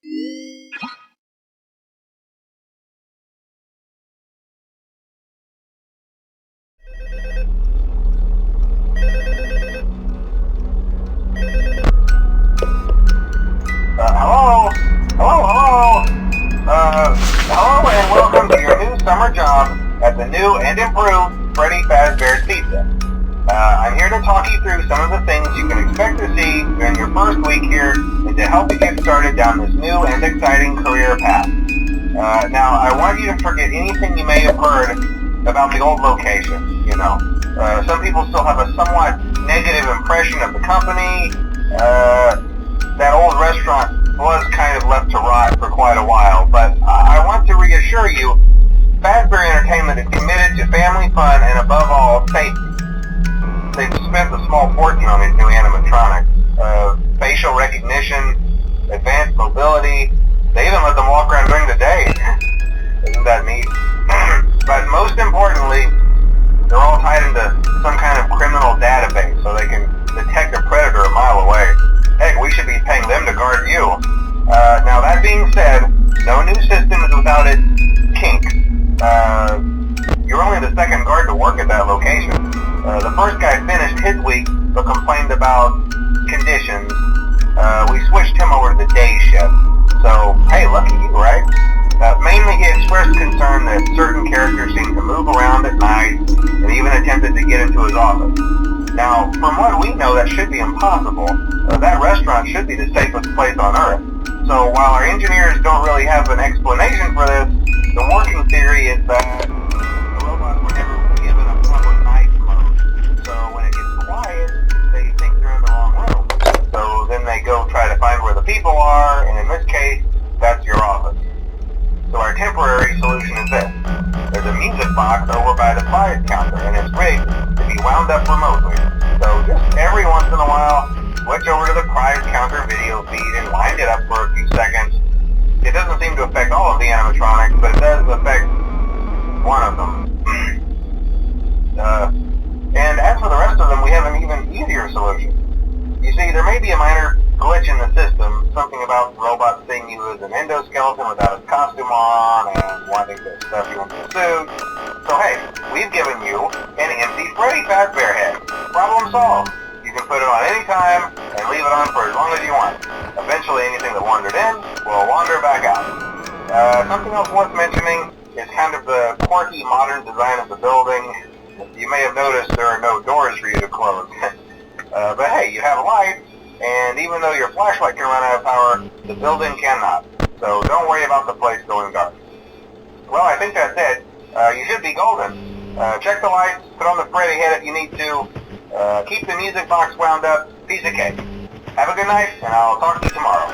Hello and welcome to your new summer job at the new and improved Freddy Fazbear's Pizza. I'm here to talk you through some of the things you can expect to see during your first week here and to help you get started down this new and exciting career path. Now, I want you to forget anything you may have heard about the old location, you know. Some people still have a somewhat negative impression of the company. That old restaurant was kind of left to rot for quite a while, but I want to reassure you, Fazbear Entertainment is committed to family fun and above all, safety. They've spent a small fortune on these new animatronics. Facial recognition, advanced mobility, they even let them walk around during the day. Isn't that neat? But most importantly, they're all tied into some kind of criminal database so they can detect a predator a mile away. Heck, we should be paying them to guard you. Now that being said, no new system is without its kinks. You're only the second guard to work at that location. The first guy finished his week but complained about conditions. We switched him over to the day shift. So, hey, lucky you, right? Mainly he expressed concern that certain characters seemed to move around at night and even attempted to get into his office. Now, from what we know, that should be impossible. That restaurant should be the safest place on Earth. So while our engineers don't really have an explanation for this, the working theory is that the robots were never given a proper night mode. So when it gets quiet, they think they're in the wrong room. So then they go try to find where the people are, and in this case, that's your office. So our temporary solution is this. There's a music box over by the prize counter, and it's rigged to be wound up remotely. So just every once in a while, switch over to the prize counter video feed and wind it up for a few seconds. It doesn't seem to affect all of the animatronics, but it does affect one of them. And as for the rest of them, we have an even easier solution. You see, there may be a minor glitch in the system, something about the robot seeing you as an endoskeleton without his costume on and wanting to stuff you into a suit. So hey, we've given you an empty Freddy Fazbear head. Problem solved. You can put it on any time and leave it on for as long as you want. Eventually anything that wandered in will wander back out. Something else worth mentioning is kind of the quirky modern design of the building. You may have noticed there are no doors for you to close. But hey, you have lights, and even though your flashlight can run out of power, the building cannot. So don't worry about the place going dark. Well, I think that's it. You should be golden. Check the lights, put on the Freddy head if you need to. Keep the music box wound up. Piece of cake. Have a good night, and I'll talk to you tomorrow.